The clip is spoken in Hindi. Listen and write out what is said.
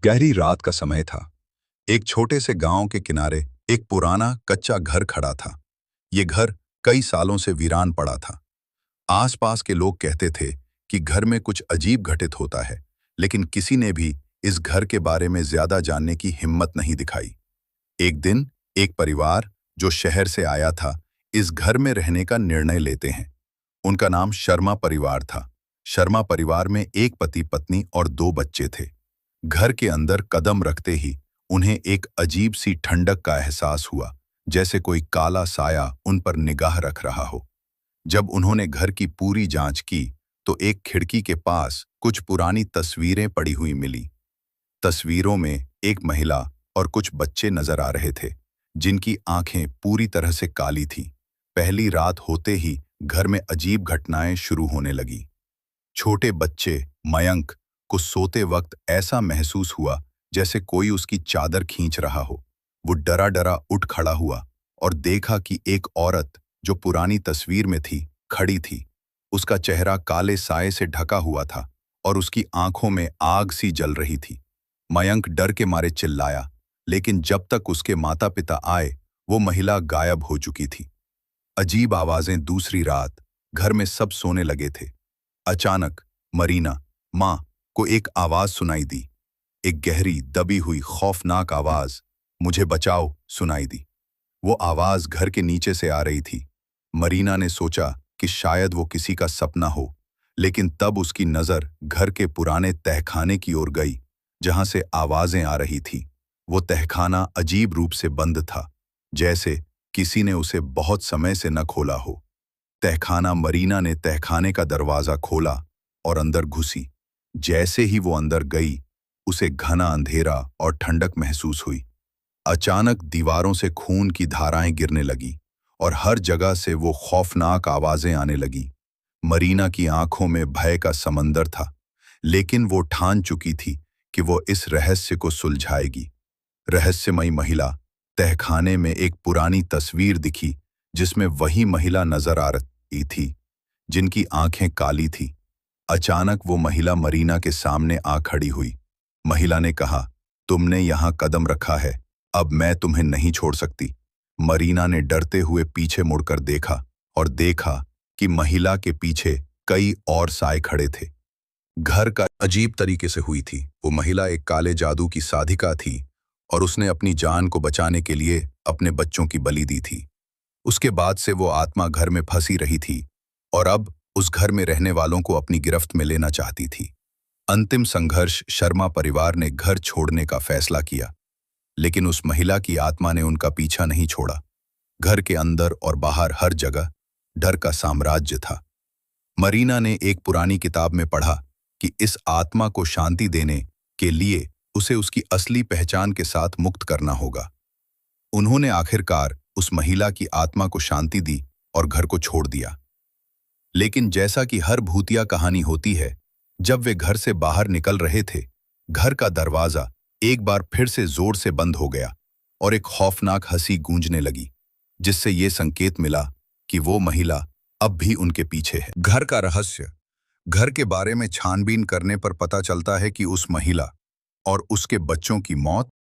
गहरी रात का समय था। एक छोटे से गांव के किनारे एक पुराना कच्चा घर खड़ा था। ये घर कई सालों से वीरान पड़ा था। आसपास के लोग कहते थे कि घर में कुछ अजीब घटित होता है, लेकिन किसी ने भी इस घर के बारे में ज्यादा जानने की हिम्मत नहीं दिखाई। एक दिन एक परिवार जो शहर से आया था, इस घर में रहने का निर्णय लेते हैं। उनका नाम शर्मा परिवार था। शर्मा परिवार में एक पति पत्नी और दो बच्चे थे। घर के अंदर कदम रखते ही उन्हें एक अजीब सी ठंडक का एहसास हुआ, जैसे कोई काला साया उन पर निगाह रख रहा हो। जब उन्होंने घर की पूरी जांच की तो एक खिड़की के पास कुछ पुरानी तस्वीरें पड़ी हुई मिली। तस्वीरों में एक महिला और कुछ बच्चे नजर आ रहे थे, जिनकी आंखें पूरी तरह से काली थीं। पहली रात होते ही घर में अजीब घटनाएं शुरू होने लगी। छोटे बच्चे मयंक को सोते वक्त ऐसा महसूस हुआ जैसे कोई उसकी चादर खींच रहा हो। वो डरा डरा उठ खड़ा हुआ और देखा कि एक औरत जो पुरानी तस्वीर में थी खड़ी थी। उसका चेहरा काले साए से ढका हुआ था और उसकी आंखों में आग सी जल रही थी। मयंक डर के मारे चिल्लाया, लेकिन जब तक उसके माता पिता आए वो महिला गायब हो चुकी थी। अजीब आवाजें। दूसरी रात घर में सब सोने लगे थे। अचानक मरीना माँ को एक आवाज सुनाई दी। एक गहरी दबी हुई खौफनाक आवाज, मुझे बचाओ, सुनाई दी। वो आवाज घर के नीचे से आ रही थी। मरीना ने सोचा कि शायद वो किसी का सपना हो, लेकिन तब उसकी नजर घर के पुराने तहखाने की ओर गई, जहां से आवाजें आ रही थी। वो तहखाना अजीब रूप से बंद था, जैसे किसी ने उसे बहुत समय से न खोला हो। तहखाना। मरीना ने तहखाने का दरवाजा खोला और अंदर घुसी। जैसे ही वो अंदर गई, उसे घना अंधेरा और ठंडक महसूस हुई। अचानक दीवारों से खून की धाराएं गिरने लगी और हर जगह से वो खौफनाक आवाजें आने लगी। मरीना की आंखों में भय का समंदर था, लेकिन वो ठान चुकी थी कि वो इस रहस्य को सुलझाएगी। रहस्यमयी महिला। तहखाने में एक पुरानी तस्वीर दिखी, जिसमें वही महिला नजर आ रही थी, जिनकी आंखें काली थी। अचानक वो महिला मरीना के सामने आ खड़ी हुई। महिला ने कहा, तुमने यहां कदम रखा है, अब मैं तुम्हें नहीं छोड़ सकती। मरीना ने डरते हुए पीछे मुड़कर देखा और देखा कि महिला के पीछे कई और साए खड़े थे। घर का अजीब तरीके से हुई थी। वो महिला एक काले जादू की साधिका थी और उसने अपनी जान को बचाने के लिए अपने बच्चों की बलि दी थी। उसके बाद से वो आत्मा घर में फंसी रही थी और अब उस घर में रहने वालों को अपनी गिरफ्त में लेना चाहती थी। अंतिम संघर्ष। शर्मा परिवार ने घर छोड़ने का फैसला किया, लेकिन उस महिला की आत्मा ने उनका पीछा नहीं छोड़ा। घर के अंदर और बाहर हर जगह डर का साम्राज्य था। मरीना ने एक पुरानी किताब में पढ़ा कि इस आत्मा को शांति देने के लिए उसे उसकी असली पहचान के साथ मुक्त करना होगा। उन्होंने आखिरकार उस महिला की आत्मा को शांति दी और घर को छोड़ दिया। लेकिन जैसा कि हर भूतिया कहानी होती है, जब वे घर से बाहर निकल रहे थे, घर का दरवाजा एक बार फिर से जोर से बंद हो गया और एक खौफनाक हंसी गूंजने लगी, जिससे ये संकेत मिला कि वो महिला अब भी उनके पीछे है। घर का रहस्य। घर के बारे में छानबीन करने पर पता चलता है कि उस महिला और उसके बच्चों की मौत